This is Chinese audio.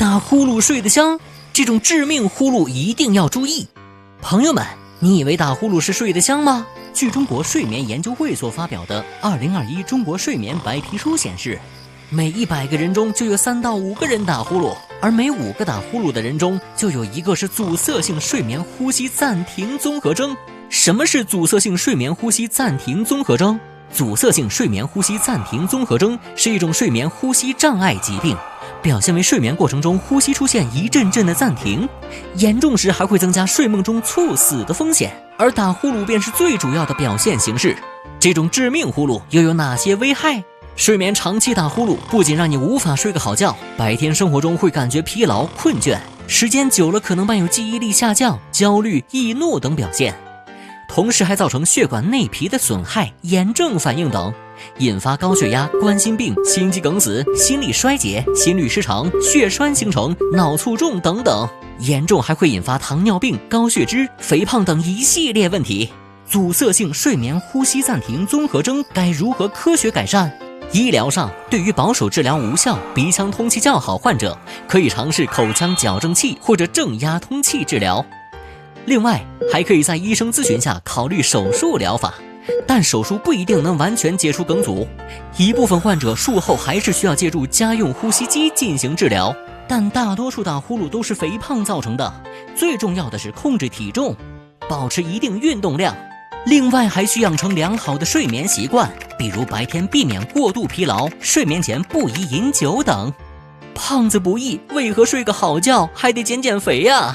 打呼噜睡得香，这种致命呼噜一定要注意。朋友们，你以为打呼噜是睡得香吗？据中国睡眠研究会所发表的2021中国睡眠白皮书显示，每100个人中就有3到5个人打呼噜，而每5个打呼噜的人中就有1个是阻塞性睡眠呼吸暂停综合征。什么是阻塞性睡眠呼吸暂停综合征？阻塞性睡眠呼吸暂停综合征是一种睡眠呼吸障碍疾病，表现为睡眠过程中呼吸出现一阵阵的暂停，严重时还会增加睡梦中猝死的风险，而打呼噜便是最主要的表现形式。这种致命呼噜又有哪些危害？睡眠长期打呼噜不仅让你无法睡个好觉，白天生活中会感觉疲劳困倦，时间久了可能伴有记忆力下降、焦虑、易怒等表现，同时还造成血管内皮的损害、炎症反应等，引发高血压、冠心病、心肌梗死、心力衰竭、心律失常、血栓形成、脑卒中等等，严重还会引发糖尿病、高血脂、肥胖等一系列问题。阻塞性睡眠呼吸暂停综合征该如何科学改善？医疗上，对于保守治疗无效、鼻腔通气较好患者，可以尝试口腔矫正器或者正压通气治疗。另外，还可以在医生咨询下考虑手术疗法，但手术不一定能完全解除梗阻，一部分患者术后还是需要借助家用呼吸机进行治疗。但大多数打呼噜都是肥胖造成的，最重要的是控制体重，保持一定运动量。另外还需养成良好的睡眠习惯，比如白天避免过度疲劳，睡眠前不宜饮酒等。胖子不易，为何睡个好觉还得减肥呀？